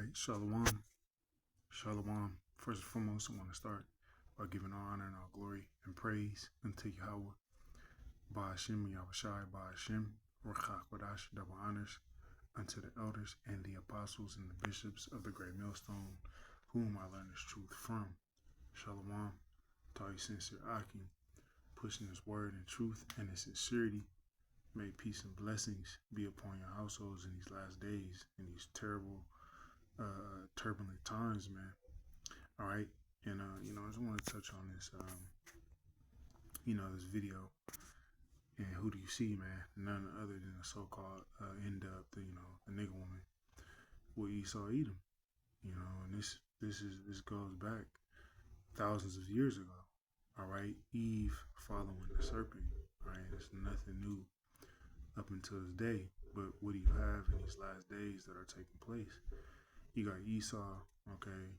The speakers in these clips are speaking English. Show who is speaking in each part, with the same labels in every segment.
Speaker 1: right, Shalom. Shalom. First and foremost, I want to start by giving all honor and all glory and praise unto Yahweh. Ba Hashem, Yahushai, Ba Hashem, Rachak Wadash, double honors unto the elders and the apostles and the bishops of the great millstone, whom I learned this truth from. Shalom. Tari sincere Aki, pushing his word in truth and in sincerity. May peace and blessings be upon your households in these last days, in these terrible, turbulent times, man. All right, and I just want to touch on this, this video. And who do you see, man? None other than the so-called end up, the nigga woman with Esau Edom. And this goes back thousands of years ago. All right, Eve following the serpent. All right, it's nothing new up until this day. But what do you have in these last days that are taking place? You got Esau, okay,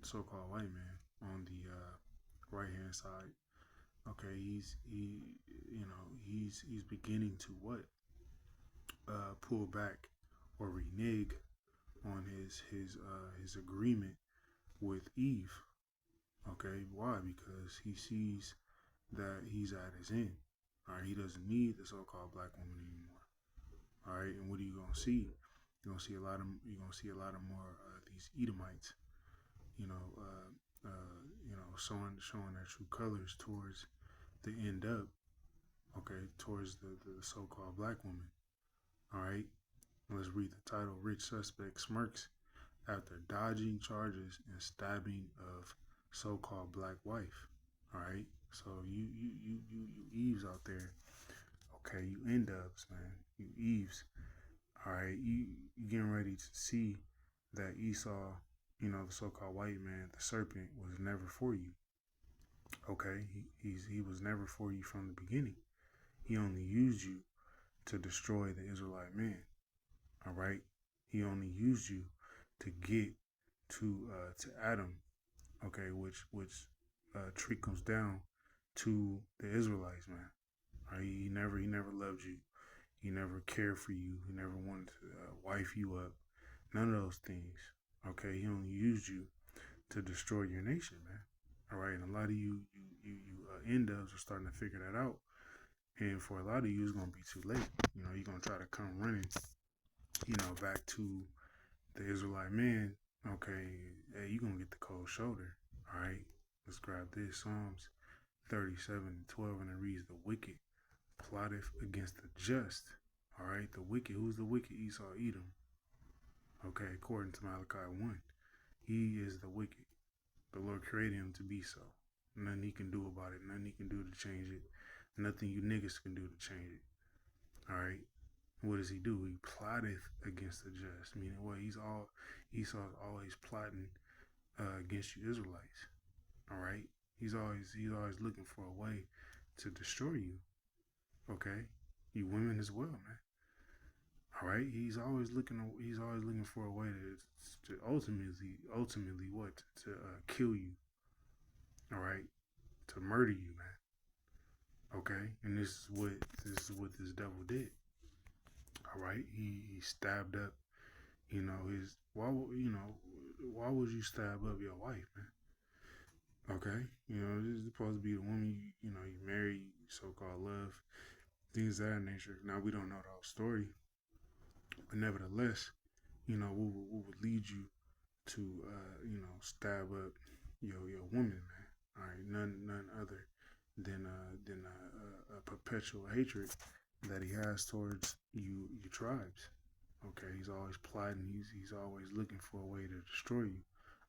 Speaker 1: so-called white man on the right-hand side. Okay, he's beginning to what? Pull back or renege on his agreement with Eve. Okay, why? Because he sees that he's at his end. All right, he doesn't need the so-called black woman anymore. All right, and what are you gonna see? You're gonna see a lot of more these Edomites, showing their true colors towards the end up, okay, towards the so-called black woman. All right, let's read the title. Rich suspect smirks after dodging charges and stabbing of so-called black wife. All right, so you Eves out there, okay, you end ups, man, you Eves. All right, you getting ready to see that Esau, the so-called white man, the serpent, was never for you. Okay, he was never for you from the beginning. He only used you to destroy the Israelite man. All right, he only used you to get to Adam. Okay, which trickles down to the Israelites, man. All right, he never loved you. He never cared for you. He never wanted to wife you up. None of those things. Okay, he only used you to destroy your nation, man. All right, and a lot of you end-ups are starting to figure that out. And for a lot of you, it's gonna be too late. You're gonna try to come running, back to the Israelite man. Okay, hey, you're gonna get the cold shoulder. All right, let's grab this. Psalms 37:12, and it reads, "The wicked plotteth against the just." All right, the wicked. Who's the wicked? Esau Edom. Okay, according to Malachi 1, he is the wicked. The Lord created him to be so. Nothing he can do about it. Nothing he can do to change it. Nothing you niggas can do to change it. All right. What does he do? He plotteth against the just. Meaning what? Esau's always plotting against you Israelites. All right. He's always looking for a way to destroy you. Okay. You women as well, man. All right. He's always looking for a way to ultimately what? To kill you. All right. To murder you, man. Okay. And this is what this devil did. All right. He stabbed up, why would you stab up your wife, man? Okay. This is supposed to be the woman you marry, so-called love, things of that nature. Now we don't know the whole story, but nevertheless, what would lead you to stab up your woman, man? All right, none other than a perpetual hatred that he has towards you tribes. Okay, he's always plotting. He's always looking for a way to destroy you.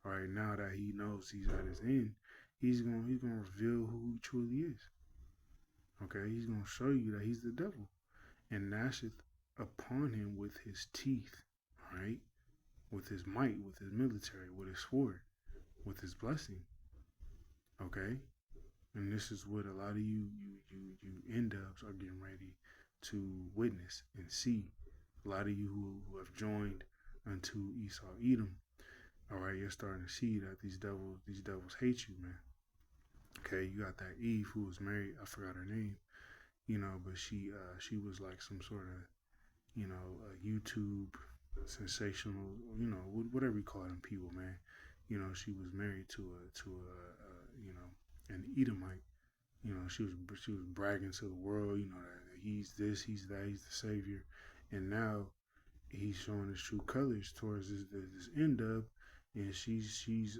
Speaker 1: All right, now that he knows he's at his end, he's gonna reveal who he truly is. Okay, he's gonna show you that he's the devil, and gnasheth upon him with his teeth. All right, with his might, with his military, with his sword, with his blessing. Okay, and this is what a lot of you end-ups are getting ready to witness and see. A lot of you who have joined unto Esau Edom, all right, you're starting to see that these devils hate you, man. Okay, you got that Eve who was married. I forgot her name, but she was like some sort of, a YouTube sensational, whatever you call them people, man. She was married you know, an Edomite. She was bragging to the world, that he's this, he's that, he's the savior, and now he's showing his true colors towards this end up, and she's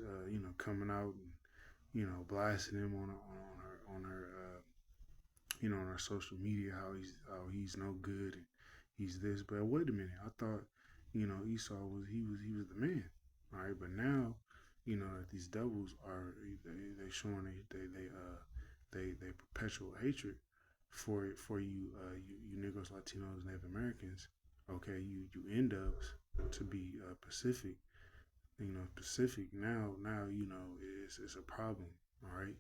Speaker 1: coming out and blasting him on her social media how he's no good and he's this. But wait a minute, I thought Esau was the man, all right. But now that these devils are they showing they perpetual hatred for you Negroes, Latinos, Native Americans. Okay, you end up to be Pacific. Pacific now it's a problem. All right.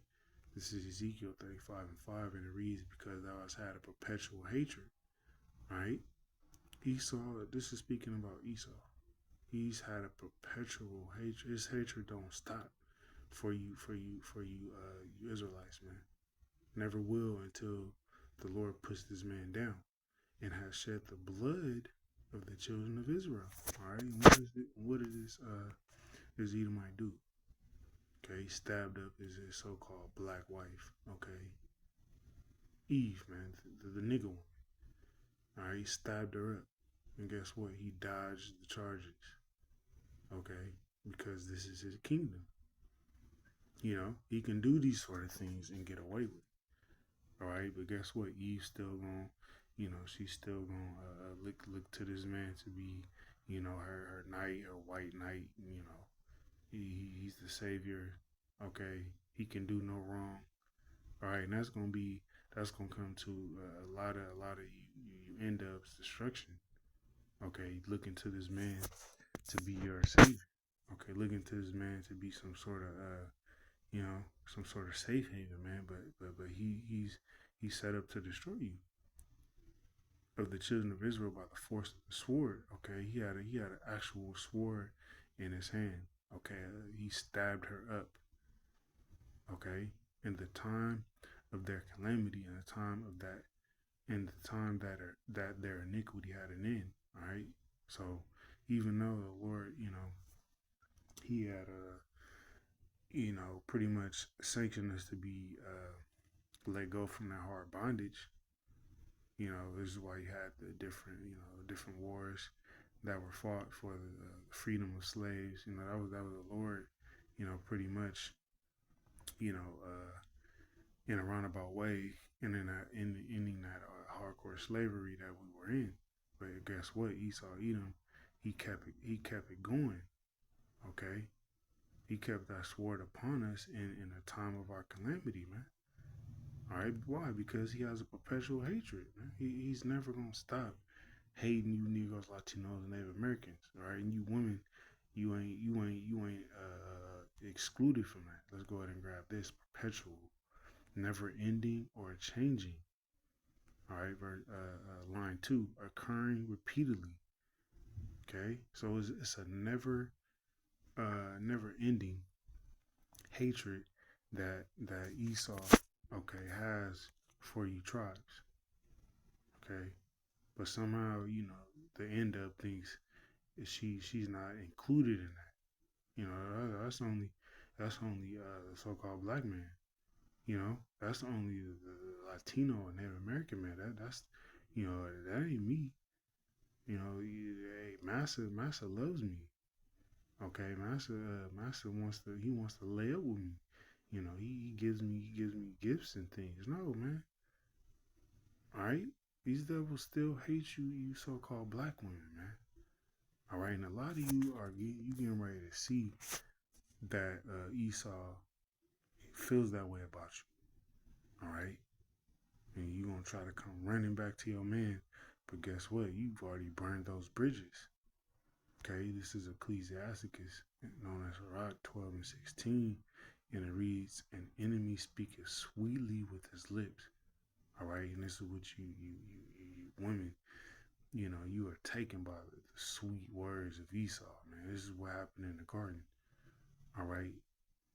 Speaker 1: This is Ezekiel 35:5, and it reads, "Because thou hast had a perpetual hatred." All right. Esau, this is speaking about Esau. He's had a perpetual hatred. His hatred don't stop you Israelites, man. Never will until the Lord puts this man down and has shed the blood of the children of Israel. All right. And what did this Edomite do? Okay, he stabbed up his so-called black wife. Okay, Eve, man, the nigga one. All right, he stabbed her up, and guess what? He dodged the charges. Okay, because this is his kingdom. He can do these sort of things and get away with it. All right, but guess what? Eve's still gonna, she's still gonna look to this man to be, her knight, her white knight. He's the savior. Okay, he can do no wrong. All right, and that's gonna come to a lot of you end up's destruction. Okay, looking to this man to be your savior. Okay, looking to this man to be some sort of safe haven, man. But he's set up to destroy you of the children of Israel by the force of the sword. Okay, he had an actual sword in his hand. Okay, he stabbed her up. Okay, in the time of their calamity, in the time of that, in the time that their iniquity had an end. All right, so even though the Lord, he had pretty much sanctioned us to be let go from that hard bondage. This is why you had the different wars that were fought for the freedom of slaves. That was the Lord, pretty much, you know, uh, in a roundabout way, and ending that hardcore slavery that we were in. But guess what? Esau, Edom, he kept it going. Okay, he kept that sword upon us in a time of our calamity, man. All right, why? Because he has a perpetual hatred, man. He's never gonna stop hating you Negroes, Latinos, and Native Americans. All right, and you women, you ain't excluded from that. Let's go ahead and grab this: perpetual, never ending or changing. All right, line 2, occurring repeatedly. Okay, so it's a never ending hatred that Esau, okay, has for you tribes. Okay, but somehow the end up thinks she's not included in that. That's only the so-called black man. That's only the Latino and Native American man. That ain't me. Hey, Massa loves me. Okay, Massa wants to lay up with me. He gives me gifts and things. No, man. All right, these devils still hate you so-called black women, man. All right, and a lot of you getting ready to see that Esau feels that way about you. All right, and you gonna try to come running back to your man, but guess what? You've already burned those bridges. Okay, this is Ecclesiasticus, known as Sirach 12:16, and it reads, "An enemy speaketh sweetly with his lips." All right, and this is what you women, you are taken by the sweet words of Esau, man. This is what happened in the garden. All right,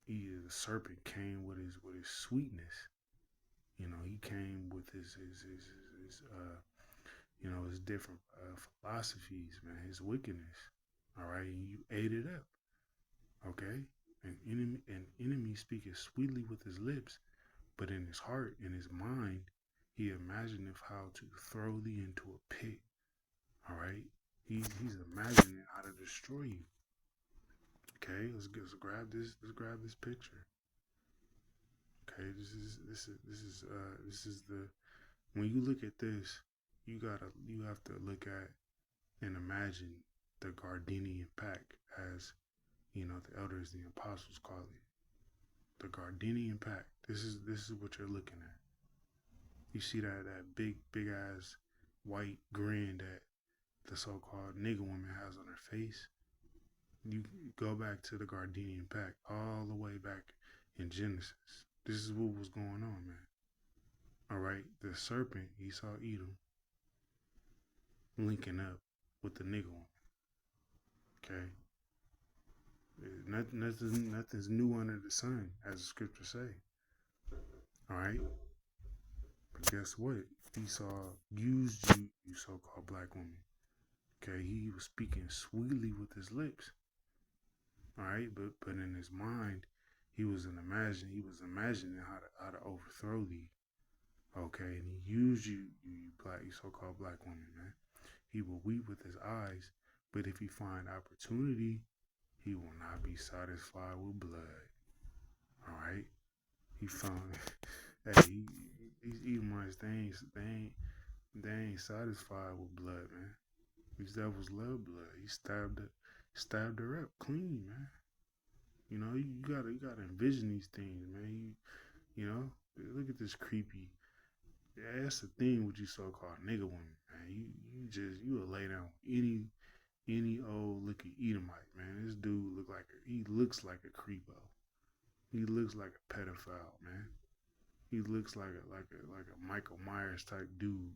Speaker 1: the serpent came with his sweetness. He came with his his different philosophies, man, his wickedness. All right, and you ate it up. Okay, an enemy speaketh sweetly with his lips, but in his heart, in his mind, he imagineth how to throw thee into a pit. All right, he's imagining how to destroy you. Okay, let's grab this. Let's grab this picture. Okay, this is the when you look at this, you have to look at and imagine the Gardenian pack, as the elders, the apostles call it. The Gardenian pack. This is what you're looking at. You see that big ass white grin that the so-called nigga woman has on her face. You go back to the Gardenian pack, all the way back in Genesis. This is what was going on, man. All right, the serpent, he saw Edom linking up with the nigga woman. Okay, nothing's new under the sun, as the scriptures say. All right, but guess what? Esau used you, you so-called black woman. Okay, he was speaking sweetly with his lips. All right, but in his mind, he was imagining how to overthrow thee. Okay, and he used you, you so-called black woman, man. He will weep with his eyes, but if he find opportunity, he will not be satisfied with blood. All right, he found, hey, these Edomites, they ain't satisfied with blood, man. These devils love blood. He stabbed her up clean, man. You gotta envision these things, man. Look at this creepy. Yeah, that's the thing with you so-called nigga women, man. You will lay down any old looking Edomite, man. This dude he looks like a creepo. He looks like a pedophile, man. He looks like a Michael Myers type dude.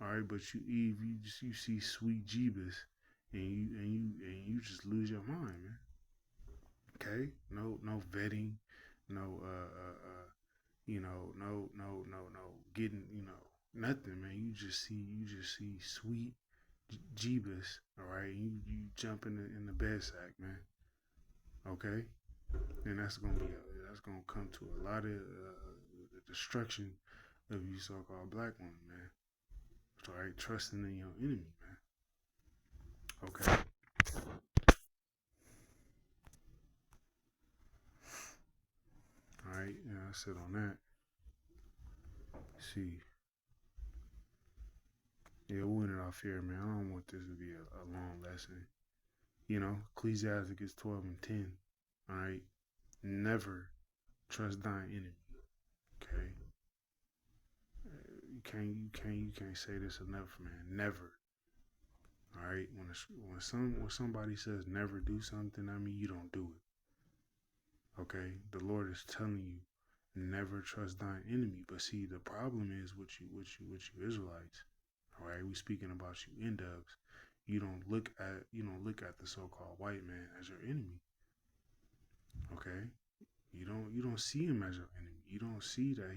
Speaker 1: All right, but you see sweet Jeebus, and you just lose your mind, man. Okay, no vetting, no no getting nothing, man. You just see sweet Jeebus, all right. You jump in the bed sack, man. Okay, and that's gonna come to a lot of the destruction of you so-called black women, man. All right, trusting in your enemy, man. Okay. All right, I sit on that. See, yeah, we'll win it off here, man. I don't want this to be a long lesson. Ecclesiasticus 12 and 10. All right, never trust thine enemy. Okay, you can't say this enough, man. Never. All right, when somebody says never do something, I mean you don't do it. Okay, the Lord is telling you never trust thine enemy. But see, the problem is with you Israelites. All right, we speaking about you N-dubs. You don't look at the so-called white man as your enemy. Okay, you don't see him as your enemy. You don't see that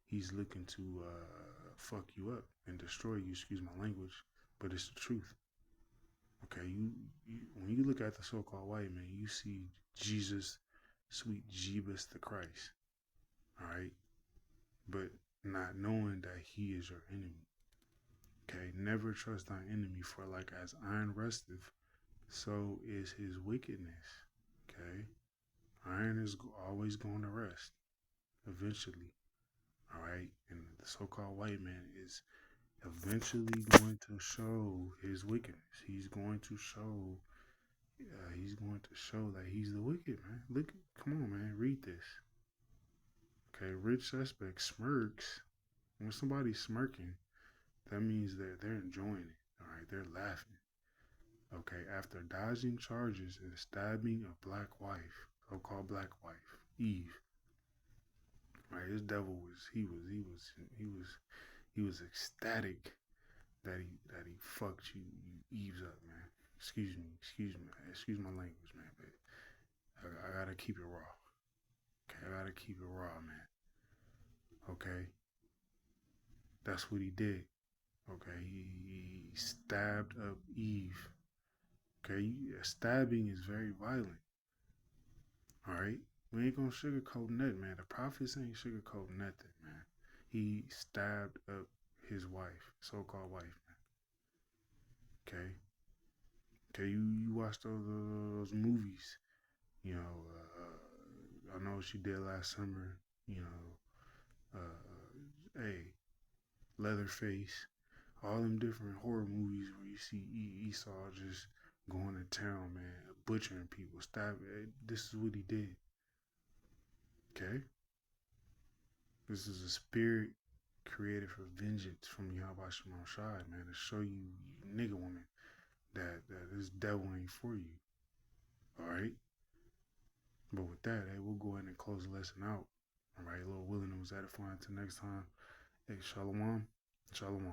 Speaker 1: he's looking to fuck you up and destroy you. Excuse my language, but it's the truth. Okay, when you look at the so-called white man, you see Jesus, sweet Jeebus the Christ. All right, but not knowing that he is your enemy. Okay, never trust thine enemy, for like as iron rusteth, so is his wickedness. Okay, iron is always going to rust eventually. All right, and the so-called white man is eventually going to show his wickedness. He's going to show that he's the wicked man. Look, come on, man, read this. Okay, rich suspect smirks. When somebody's smirking, that means that they're enjoying it. All right, they're laughing. Okay, after dodging charges and stabbing a black wife, so-called black wife, Eve. Right, this devil he was ecstatic that he fucked you Eve's up, man. Excuse my language, man. But I gotta keep it raw. Okay, I gotta keep it raw, man. Okay, that's what he did. Okay, he stabbed up Eve. Okay, stabbing is very violent. All right, we ain't gonna sugarcoat nothing, man. The prophets ain't sugarcoat nothing, man. He stabbed up his wife, so-called wife, man. Okay, okay, you watch those movies. You know, I know what she did last summer. You know, hey, Leatherface, all them different horror movies where you see Esau just going to town, man, butchering people, stabbing. This is what he did. Okay, this is a spirit created for vengeance from Yahweh Shemam Shai, man, to show you, you nigga woman, that this devil ain't for you. All right. But with that, hey, we'll go ahead and close the lesson out. All right, Lord willing, it was edifying. Until next time, hey, shalom, shalom.